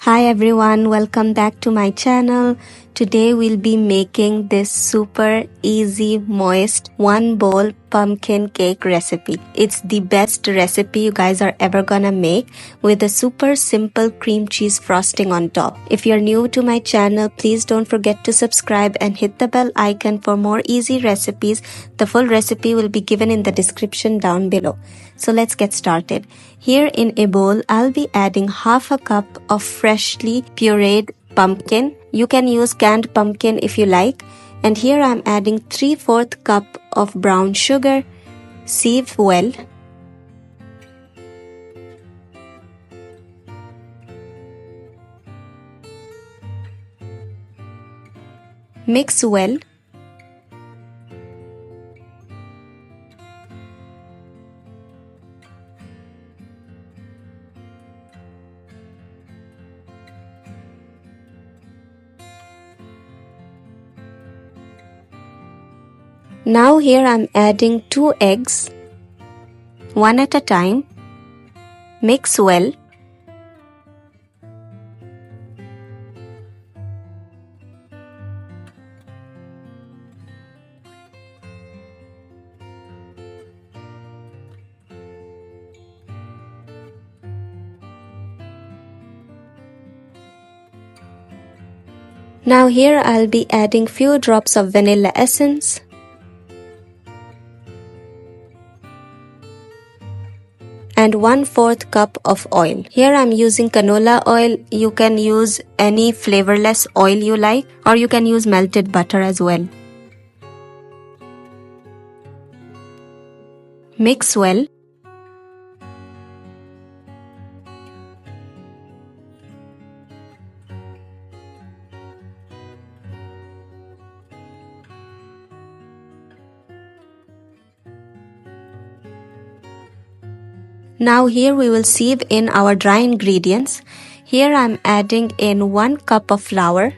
Hi everyone, welcome back to my channel. Today we'll be making this super easy, moist, one bowl pumpkin cake recipe. It's the best recipe you guys are ever gonna make with a super simple cream cheese frosting on top. If you're new to my channel, please don't forget to subscribe and hit the bell icon for more easy recipes. The full recipe will be given in the description down below. So let's get started. Here in a bowl, I'll be adding half a cup of freshly pureed pumpkin. You can use canned pumpkin if you like. And here I'm adding 3/4 cup of brown sugar. Sieve well. Mix well. Now here I'm adding 2 eggs, one at a time. Mix well. Now here I'll be adding few drops of vanilla essence. And 1/4 cup of oil. Here I'm using canola oil. You can use any flavorless oil you like, or you can use melted butter as well. Mix well. Now here we will sieve in our dry ingredients. Here I'm adding in 1 cup of flour,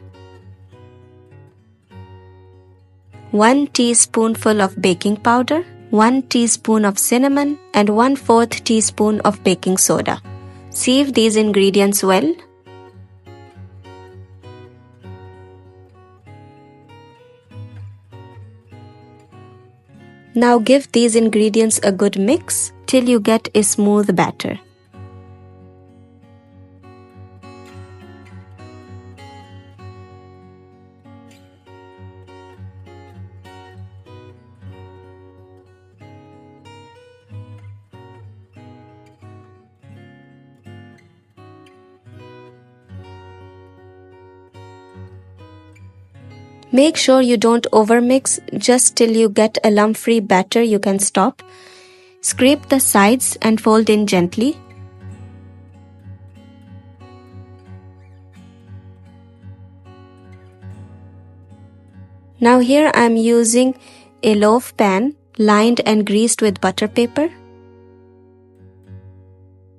1 teaspoonful of baking powder, 1 teaspoon of cinnamon, and 1/4 teaspoon of baking soda. Sieve these ingredients well. Now give these ingredients a good mix till you get a smooth batter. Make sure you don't overmix. Just till you get a lump-free batter, you can stop. Scrape the sides and fold in gently. Now here I am using a loaf pan lined and greased with butter paper.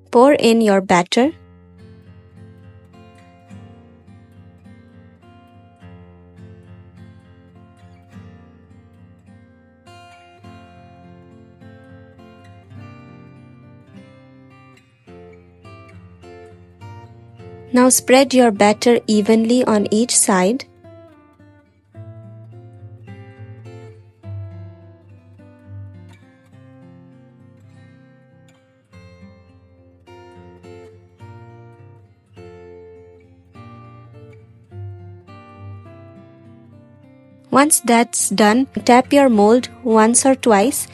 Pour in your batter. Now spread your batter evenly on each side. Once that's done, tap your mold once or twice.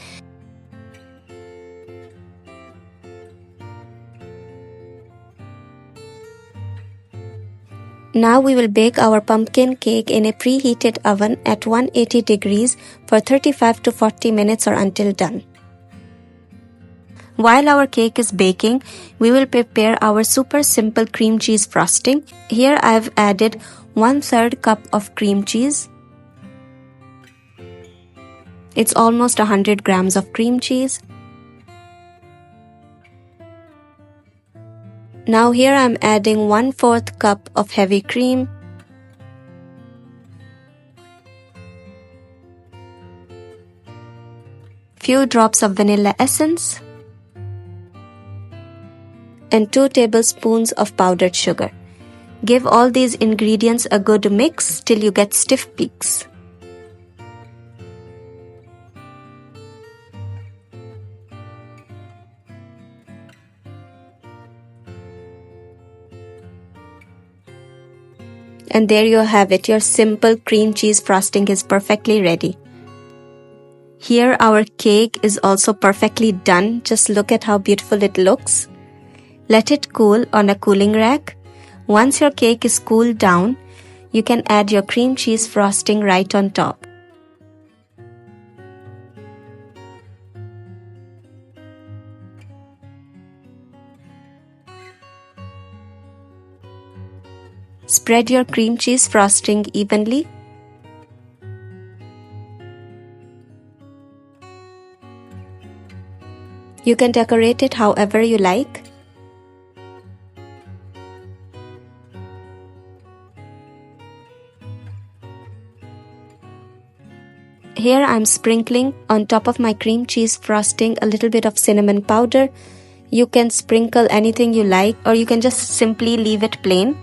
Now we will bake our pumpkin cake in a preheated oven at 180 degrees for 35 to 40 minutes or until done. While our cake is baking, we will prepare our super simple cream cheese frosting. Here I've added 1/3 cup of cream cheese. It's almost 100 grams of cream cheese. Now here I'm adding 1/4 cup of heavy cream, few drops of vanilla essence, and 2 tablespoons of powdered sugar. Give all these ingredients a good mix till you get stiff peaks. And there you have it, your simple cream cheese frosting is perfectly ready. Here our cake is also perfectly done. Just look at how beautiful it looks. Let it cool on a cooling rack. Once your cake is cooled down, you can add your cream cheese frosting right on top. Spread your cream cheese frosting evenly. You can decorate it however you like. Here I'm sprinkling on top of my cream cheese frosting a little bit of cinnamon powder. You can sprinkle anything you like, or you can just simply leave it plain.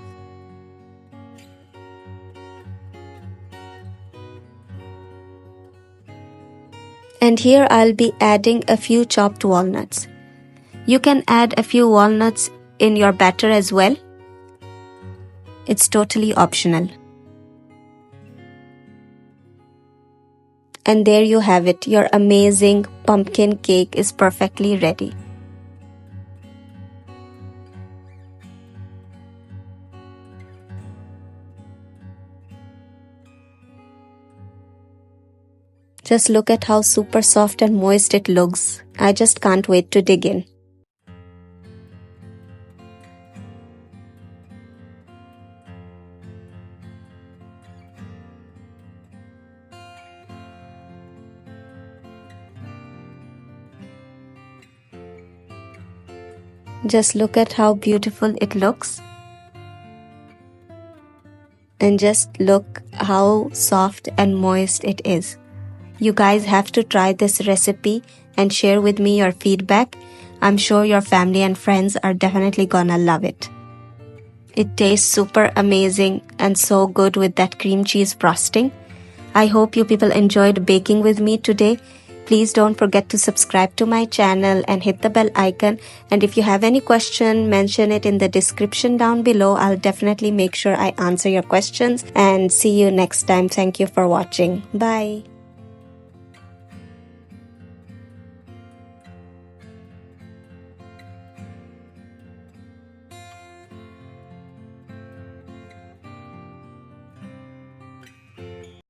And here I'll be adding a few chopped walnuts. You can add a few walnuts in your batter as well. It's totally optional. And there you have it, your amazing pumpkin cake is perfectly ready. Just look at how super soft and moist it looks. I just can't wait to dig in. Just look at how beautiful it looks. And just look how soft and moist it is. You guys have to try this recipe and share with me your feedback. I'm sure your family and friends are definitely gonna love it. It tastes super amazing and so good with that cream cheese frosting. I hope you people enjoyed baking with me today. Please don't forget to subscribe to my channel and hit the bell icon. And if you have any question, mention it in the description down below. I'll definitely make sure I answer your questions. And see you next time. Thank you for watching. Bye.